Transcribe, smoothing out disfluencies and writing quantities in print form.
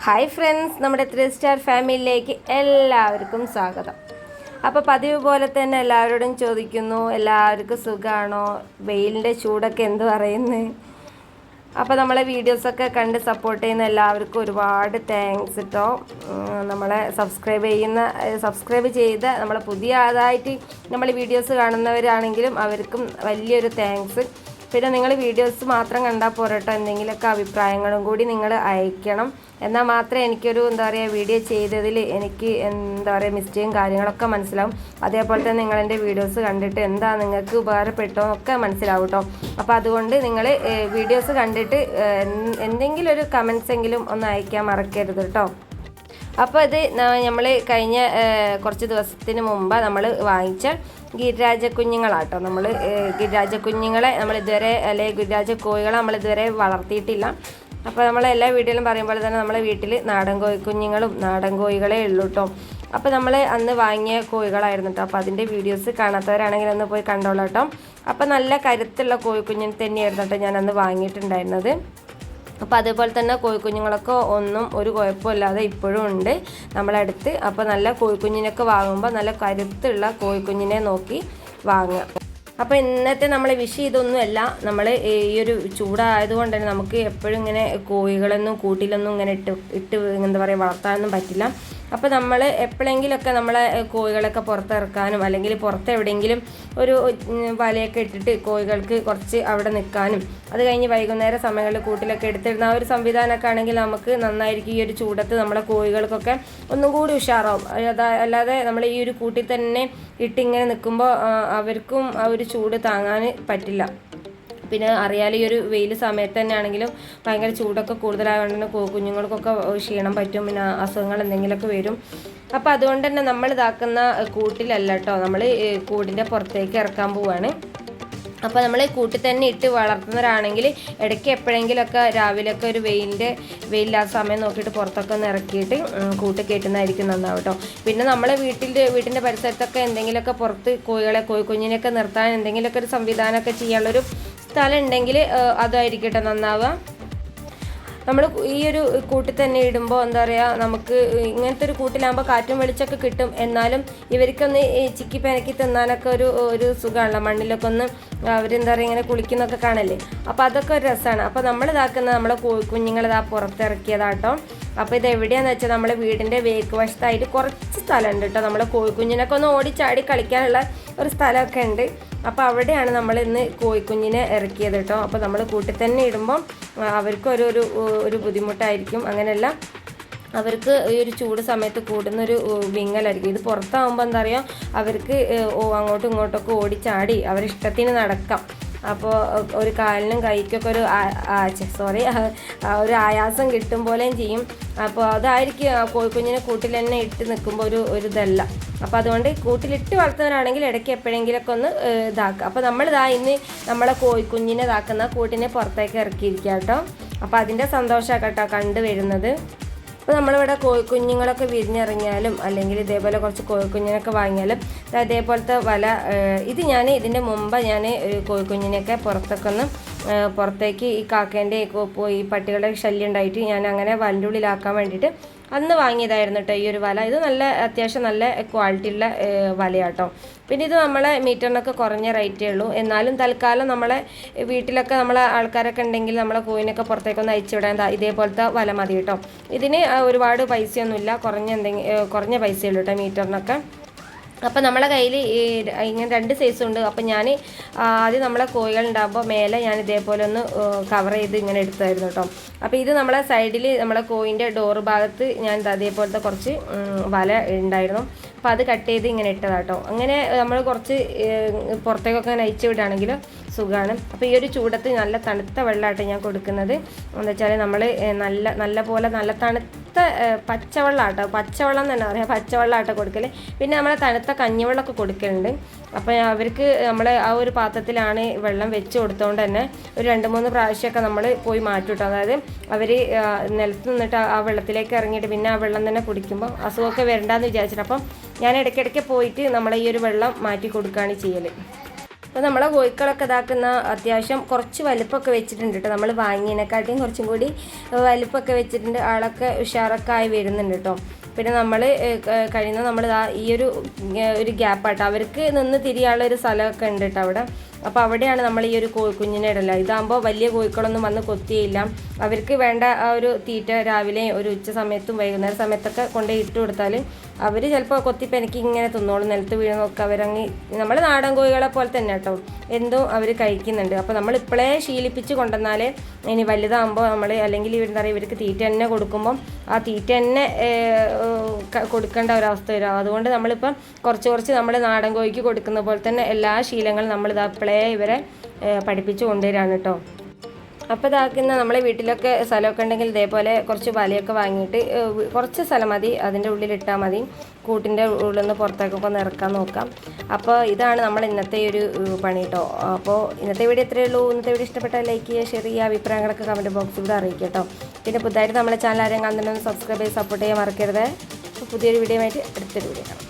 Hi friends, നമ്മുടെ 3 star ഫാമിലിയിലേക്ക് എല്ലാവർക്കും സ്വാഗതം. അപ്പോൾ പതിവ് പോലെ തന്നെ എല്ലാവരോടും ചോദിക്കുന്നു, എല്ലാവർക്കും സുഖമാണോ? വെയിലിൻ്റെ ചൂടൊക്കെ എന്ത് പറയുന്നു? അപ്പോൾ നമ്മളെ വീഡിയോസൊക്കെ കണ്ട് സപ്പോർട്ട് ചെയ്യുന്ന എല്ലാവർക്കും ഒരുപാട് താങ്ക്സ് കേട്ടോ. നമ്മളെ സബ്സ്ക്രൈബ് ചെയ്ത നമ്മളെ പുതിയതായിട്ട് നമ്മൾ വീഡിയോസ് കാണുന്നവരാണെങ്കിലും അവർക്കും വലിയൊരു താങ്ക്സ്. പിന്നെ നിങ്ങൾ വീഡിയോസ് മാത്രം കണ്ടാൽ പോരട്ടോ, എന്തെങ്കിലുമൊക്കെ അഭിപ്രായങ്ങളും കൂടി നിങ്ങൾ അയക്കണം. എന്നാൽ മാത്രമേ എനിക്കൊരു വീഡിയോ ചെയ്തതിൽ എനിക്ക് മിസ്റ്റേക്കും കാര്യങ്ങളൊക്കെ മനസ്സിലാവും. അതേപോലെ തന്നെ നിങ്ങളെൻ്റെ വീഡിയോസ് കണ്ടിട്ട് എന്താ നിങ്ങൾക്ക് ഉപകാരപ്പെട്ടോ ഒക്കെ മനസ്സിലാവും കേട്ടോ. അപ്പോൾ അതുകൊണ്ട് നിങ്ങൾ വീഡിയോസ് കണ്ടിട്ട് എന്തെങ്കിലും ഒരു കമൻസ് എങ്കിലും ഒന്ന് അയക്കാൻ മറക്കരുത് കേട്ടോ. അപ്പോൾ ഇത് നമ്മൾ കഴിഞ്ഞ കുറച്ച് ദിവസത്തിന് മുമ്പ് നമ്മൾ വാങ്ങിച്ച ഗിരിരാജ കുഞ്ഞുങ്ങളാട്ടോ. നമ്മൾ ഗിരിരാജ കുഞ്ഞുങ്ങളെ നമ്മളിതുവരെ ഗിരിരാജ കോഴികളെ നമ്മളിതുവരെ വളർത്തിയിട്ടില്ല. അപ്പോൾ നമ്മളെല്ലാ വീഡിയോയിലും പറയുമ്പോൾ തന്നെ നമ്മളെ വീട്ടിൽ നാടൻ കുഞ്ഞുങ്ങളും നാടൻ കോഴികളെ ഉള്ളൂ കേട്ടോ. അപ്പോൾ നമ്മൾ അന്ന് വാങ്ങിയ കോഴികളായിരുന്നു കേട്ടോ. അപ്പോൾ അതിൻ്റെ വീഡിയോസ് കാണാത്തവരാണെങ്കിൽ ഒന്ന് പോയി കണ്ടോളാം കേട്ടോ. അപ്പോൾ നല്ല കരുത്തുള്ള കോഴിക്കുഞ്ഞിനെ തന്നെയായിരുന്നു കേട്ടോ ഞാൻ അന്ന് വാങ്ങിയിട്ടുണ്ടായിരുന്നത്. അപ്പോൾ അതേപോലെ തന്നെ കോഴിക്കുഞ്ഞുങ്ങളൊക്കെ ഒന്നും ഒരു കുഴപ്പമില്ലാതെ ഇപ്പോഴും ഉണ്ട് നമ്മളടുത്ത്. അപ്പോൾ നല്ല കോഴിക്കുഞ്ഞിനൊക്കെ വാങ്ങുമ്പോൾ നല്ല കരുത്തുള്ള കോഴിക്കുഞ്ഞിനെ നോക്കി വാങ്ങുക. അപ്പോൾ ഇന്നത്തെ നമ്മളെ വിഷയം ഇതൊന്നുമല്ല. നമ്മൾ ഈ ഒരു ചൂടായതുകൊണ്ട് തന്നെ നമുക്ക് എപ്പോഴും ഇങ്ങനെ കോഴികളൊന്നും കൂട്ടിലൊന്നും ഇങ്ങനെ ഇട്ട് വളർത്താനൊന്നും പറ്റില്ല. അപ്പോൾ നമ്മൾ എപ്പോഴെങ്കിലുമൊക്കെ നമ്മളെ കോഴികളൊക്കെ പുറത്തിറക്കാനും അല്ലെങ്കിൽ പുറത്തെവിടെയെങ്കിലും ഒരു വലയൊക്കെ ഇട്ടിട്ട് കോഴികൾക്ക് കുറച്ച് അവിടെ നിൽക്കാനും അത് കഴിഞ്ഞ് വൈകുന്നേര സമയങ്ങളിൽ കൂട്ടിലൊക്കെ എടുത്തിടുന്ന ആ ഒരു സംവിധാനമൊക്കെ ആണെങ്കിൽ നമുക്ക് നന്നായിരിക്കും. ഈ ഒരു ചൂടത്ത് നമ്മളെ കോഴികൾക്കൊക്കെ ഒന്നും കൂടി ഉഷാറാവും. അല്ലാതെ നമ്മൾ ഈ ഒരു കൂട്ടിൽ തന്നെ ഇട്ടിങ്ങനെ നിൽക്കുമ്പോൾ അവർക്കും ആ ഒരു ചൂട് താങ്ങാൻ പറ്റില്ല. പിന്നെ അറിയാലോ, ഈ ഒരു വെയിൽ സമയത്ത് തന്നെ ആണെങ്കിലും ഭയങ്കര ചൂടൊക്കെ കൂടുതലായതുകൊണ്ട് തന്നെ കുഞ്ഞുങ്ങൾക്കൊക്കെ ക്ഷീണം പറ്റും, പിന്നെ അസുഖങ്ങൾ എന്തെങ്കിലുമൊക്കെ വരും. അപ്പോൾ അതുകൊണ്ട് തന്നെ നമ്മൾ ഇതാക്കുന്ന കൂട്ടിലല്ല കേട്ടോ, നമ്മൾ കൂടിൻ്റെ പുറത്തേക്ക് ഇറക്കാൻ പോവുകയാണ്. അപ്പോൾ നമ്മൾ കൂട്ടിൽ തന്നെ ഇട്ട് വളർത്തുന്നവരാണെങ്കിൽ ഇടയ്ക്ക് എപ്പോഴെങ്കിലുമൊക്കെ രാവിലെയൊക്കെ ഒരു വെയിലില്ലാത്ത സമയം നോക്കിയിട്ട് പുറത്തൊക്കെ ഒന്ന് ഇറക്കിയിട്ട് കൂട്ട് കയറ്റുന്നതായിരിക്കും നന്നാവും കേട്ടോ. പിന്നെ നമ്മളെ വീട്ടിൻ്റെ പരിസരത്തൊക്കെ എന്തെങ്കിലുമൊക്കെ പുറത്ത് കോഴിക്കുഞ്ഞിനെയൊക്കെ നിർത്താൻ എന്തെങ്കിലുമൊക്കെ ഒരു സംവിധാനമൊക്കെ ചെയ്യാനുള്ളൊരു സ്ഥലം ഉണ്ടെങ്കിൽ അതായിരിക്കട്ടെ നന്നാവുക. നമ്മൾ ഈ ഒരു കൂട്ടിൽ തന്നെ ഇടുമ്പോൾ നമുക്ക് ഇങ്ങനത്തെ ഒരു കൂട്ടിലാകുമ്പോൾ കാറ്റും വെളിച്ചമൊക്കെ കിട്ടും. എന്നാലും ഇവർക്കൊന്ന് ചിക്കി പെനക്കി തിന്നാനൊക്കെ ഒരു സുഖമാണല്ലോ. മണ്ണിലൊക്കെ ഒന്ന് ഇങ്ങനെ കുളിക്കുന്നൊക്കെ കാണല്ലേ. അപ്പോൾ അതൊക്കെ ഒരു രസമാണ്. അപ്പോൾ നമ്മൾ ഇതാക്കുന്നത് നമ്മളെ കുഞ്ഞുങ്ങളിതാ പുറത്തിറക്കിയതാട്ടോ. അപ്പോൾ ഇത് എവിടെയാണെന്ന് വെച്ചാൽ നമ്മളെ വീടിൻ്റെ വേക്ക് വശത്തായിട്ട് കുറച്ച് സ്ഥലമുണ്ട് കേട്ടോ. നമ്മളെ കോഴിക്കുഞ്ഞിനൊക്കെ ഒന്ന് ഓടിച്ചാടി കളിക്കാനുള്ള ഒരു സ്ഥലമൊക്കെ ഉണ്ട്. അപ്പോൾ അവിടെയാണ് നമ്മൾ ഇന്ന് കോഴിക്കുഞ്ഞിനെ ഇറക്കിയത് കേട്ടോ. അപ്പോൾ നമ്മൾ കൂട്ടിൽ തന്നെ ഇടുമ്പം അവർക്ക് ഒരു ബുദ്ധിമുട്ടായിരിക്കും. അങ്ങനെയല്ല, അവർക്ക് ഈ ഒരു ചൂട് സമയത്ത് കൂടുന്നൊരു വിങ്ങലായിരിക്കും. ഇത് പുറത്താകുമ്പോൾ അവർക്ക് അങ്ങോട്ടും ഇങ്ങോട്ടൊക്കെ ഓടിച്ചാടി അവരിഷ്ടത്തിന് നടക്കാം. അപ്പോൾ ഒരു കാലിനും കൈക്കൊക്കെ ഒരു ആയാസം കിട്ടും പോലെയും ചെയ്യും. അപ്പോൾ അതായിരിക്കും കോഴിക്കുഞ്ഞിനെ കൂട്ടിൽ തന്നെ ഇട്ട് നിൽക്കുമ്പോൾ ഒരു ഇതല്ല. അപ്പോൾ അതുകൊണ്ട് കൂട്ടിലിട്ട് വളർത്തുന്നവരാണെങ്കിൽ ഇടയ്ക്ക് എപ്പോഴെങ്കിലുമൊക്കെ ഒന്ന് ഇതാക്കുക. അപ്പോൾ ഇന്ന് നമ്മളെ കോഴിക്കുഞ്ഞിനെ ഇതാക്കുന്ന കൂട്ടിനെ പുറത്തേക്ക് ഇറക്കിയിരിക്കുക കേട്ടോ. അപ്പോൾ അതിൻ്റെ സന്തോഷമാണ് കേട്ടോ കണ്ടുവരുന്നത്. അപ്പോൾ നമ്മളിവിടെ കോഴിക്കുഞ്ഞുങ്ങളൊക്കെ വിരിഞ്ഞിറങ്ങിയാലും അല്ലെങ്കിൽ ഇതേപോലെ കുറച്ച് കോഴിക്കുഞ്ഞിനൊക്കെ വാങ്ങിയാലും അതേപോലത്തെ വല ഇതിൻ്റെ മുമ്പ് ഞാൻ കോഴിക്കുഞ്ഞിനെയൊക്കെ പുറത്തേക്ക് ഈ കാക്കേൻ്റെ ഈ പട്ടികളുടെ ശല്യം ഉണ്ടായിട്ട് ഞാൻ അങ്ങനെ വലൻ്റെ ഉള്ളിലാക്കാൻ വേണ്ടിയിട്ട് അന്ന് വാങ്ങിയതായിരുന്നു കേട്ടോ ഈ ഒരു വല. ഇത് അത്യാവശ്യം നല്ല ക്വാളിറ്റിയുള്ള വലയാട്ടോ. പിന്നെ ഇത് നമ്മളെ മീറ്ററിനൊക്കെ കുറഞ്ഞ റേറ്റേ ഉള്ളൂ. എന്നാലും തൽക്കാലം നമ്മളെ വീട്ടിലൊക്കെ നമ്മളെ ആൾക്കാരൊക്കെ ഉണ്ടെങ്കിൽ നമ്മളെ കോഴിനൊക്കെ പുറത്തേക്കൊന്ന് അയച്ചു വിടാൻ ഇതേപോലത്തെ വല മതി കേട്ടോ. ഇതിന് ഒരുപാട് പൈസയൊന്നുമില്ല, കുറഞ്ഞ പൈസയുള്ളൂ കേട്ടോ മീറ്ററിനൊക്കെ. അപ്പോൾ നമ്മളെ കയ്യിൽ ഇങ്ങനെ 2 സൈസും ഉണ്ട്. അപ്പോൾ ഞാൻ ആദ്യം നമ്മളെ കോഴികളുണ്ടാകുമ്പോൾ മേലെ ഞാൻ ഇതേപോലെ ഒന്ന് കവർ ചെയ്ത് ഇങ്ങനെ എടുത്തായിരുന്നു കേട്ടോ. അപ്പോൾ ഇത് നമ്മളെ സൈഡിൽ നമ്മളെ കോഴിൻ്റെ ഡോറ് ഭാഗത്ത് ഞാൻ അതേപോലത്തെ കുറച്ച് വല ഉണ്ടായിരുന്നു. അപ്പോൾ അത് കട്ട് ചെയ്ത് ഇങ്ങനെ ഇട്ടതാട്ടോ. അങ്ങനെ നമ്മൾ കുറച്ച് പുറത്തേക്കൊക്കെ അയച്ചു വിടുകയാണെങ്കിൽ സുഖമാണ്. അപ്പോൾ ഈ ഒരു ചൂടത്ത് നല്ല തണുത്ത വെള്ളമായിട്ട് ഞാൻ കൊടുക്കുന്നത്. എന്താ വെച്ചാൽ നമ്മൾ നല്ല തണുത്ത പച്ചവെള്ളം തന്നെ പറയാം, പച്ചവെള്ളമാട്ടോ കൊടുക്കൽ. പിന്നെ നമ്മളെ തണുത്ത കഞ്ഞിവെള്ളമൊക്കെ കൊടുക്കലുണ്ട്. അപ്പോൾ അവർക്ക് നമ്മൾ ആ ഒരു പാത്രത്തിലാണ് വെള്ളം വെച്ച് കൊടുത്തുകൊണ്ട് തന്നെ ഒരു 2-3 പ്രാവശ്യമൊക്കെ നമ്മൾ പോയി മാറ്റും കേട്ടോ. അതായത് അവർ നിലത്ത് നിന്നിട്ട് ആ വെള്ളത്തിലേക്ക് ഇറങ്ങിയിട്ട് പിന്നെ ആ വെള്ളം തന്നെ കുടിക്കുമ്പോൾ അസുഖമൊക്കെ വരണ്ടെന്ന് വിചാരിച്ചിട്ട് അപ്പം ഞാൻ ഇടയ്ക്കിടയ്ക്ക് പോയിട്ട് നമ്മളെ ഈ ഒരു വെള്ളം മാറ്റി കൊടുക്കുകയാണ് ചെയ്യൽ. അപ്പോൾ നമ്മളെ കോഴിക്കളൊക്കെ ഇതാക്കുന്ന അത്യാവശ്യം കുറച്ച് വലിപ്പമൊക്കെ വെച്ചിട്ടുണ്ട് കേട്ടോ. നമ്മൾ വാങ്ങിയതിനെക്കാട്ടിയും കുറച്ചും കൂടി വലിപ്പമൊക്കെ വെച്ചിട്ടുണ്ട്. ആളൊക്കെ ഉഷാറൊക്കെ ആയി വരുന്നുണ്ട് കേട്ടോ. പിന്നെ നമ്മൾ കഴിയുന്ന നമ്മൾ ഈ ഒരു ഗ്യാപ്പാട്ടോ, അവർക്ക് നിന്ന് തിരിയാനുള്ള ഒരു സ്ഥലമൊക്കെ ഉണ്ട് കേട്ടോ അവിടെ. അപ്പോൾ അവിടെയാണ് നമ്മൾ ഈ ഒരു കുഞ്ഞിനെ ഇടല. ഇതാകുമ്പോൾ വലിയ കോഴിക്കളൊന്നും വന്ന് കൊത്തിയില്ല. അവർക്ക് വേണ്ട ആ ഒരു തീറ്റ രാവിലെ ഒരു ഉച്ച സമയത്തും വൈകുന്നേര സമയത്തൊക്കെ കൊണ്ട് ഇട്ട് കൊടുത്താൽ അവർ ചിലപ്പോൾ കൊത്തിപ്പെനക്കി ഇങ്ങനെ തിന്നോളും. നിലത്ത് വീഴുന്നൊക്കെ അവരങ്ങ് നമ്മൾ നാടൻ കോഴികളെ പോലെ തന്നെ കേട്ടോ, എന്തോ അവർ കഴിക്കുന്നുണ്ട്. അപ്പോൾ നമ്മൾ ഇപ്പോഴേ ശീലിപ്പിച്ച് കൊണ്ടുവന്നാൽ ഇനി വലുതാകുമ്പോൾ നമ്മൾ അല്ലെങ്കിൽ എന്താ പറയുക, ഇവർക്ക് തീറ്റ തന്നെ കൊടുക്കുമ്പം ആ തീറ്റ തന്നെ കൊടുക്കേണ്ട ഒരവസ്ഥ വരും. അതുകൊണ്ട് നമ്മളിപ്പം കുറച്ച് നമ്മൾ നാടൻ കോഴിക്ക് കൊടുക്കുന്ന പോലെ തന്നെ എല്ലാ ശീലങ്ങളും നമ്മളിത് അപ്പോഴേ ഇവരെ പഠിപ്പിച്ച് കൊണ്ടുവരാണ് കേട്ടോ. അപ്പോൾ ഇതാക്കുന്ന നമ്മളെ വീട്ടിലൊക്കെ സ്ഥലമൊക്കെ ഉണ്ടെങ്കിൽ ഇതേപോലെ കുറച്ച് വലയൊക്കെ വാങ്ങിയിട്ട് കുറച്ച് സ്ഥലം മതി, അതിൻ്റെ ഉള്ളിലിട്ടാൽ മതി. കൂട്ടിൻ്റെ ഉള്ളിൽ നിന്ന് പുറത്തേക്കൊക്കെ ഒന്ന് ഇറക്കാൻ നോക്കാം. അപ്പോൾ ഇതാണ് നമ്മൾ ഇന്നത്തെ ഒരു പണി കേട്ടോ. അപ്പോൾ ഇന്നത്തെ വീഡിയോ ഇത്രയേ ഉള്ളൂ. ഇന്നത്തെ വീഡിയോ ഇഷ്ടപ്പെട്ടാൽ ലൈക്ക് ചെയ്യുക, ഷെയർ ചെയ്യുക, അഭിപ്രായങ്ങളൊക്കെ കമൻറ്റ് ബോക്സിലൂടെ അറിയിക്കുക കേട്ടോ. പിന്നെ പുതുതായിട്ട് നമ്മളെ ചാനൽ ആരെയും കാണുന്നുണ്ടെന്ന് സബ്സ്ക്രൈബ് ചെയ്ത് സപ്പോർട്ട് ചെയ്യാൻ മറക്കരുത്. പുതിയൊരു വീഡിയോ ആയിട്ട് അടുത്തൊരു വീഡിയോ കാണാം.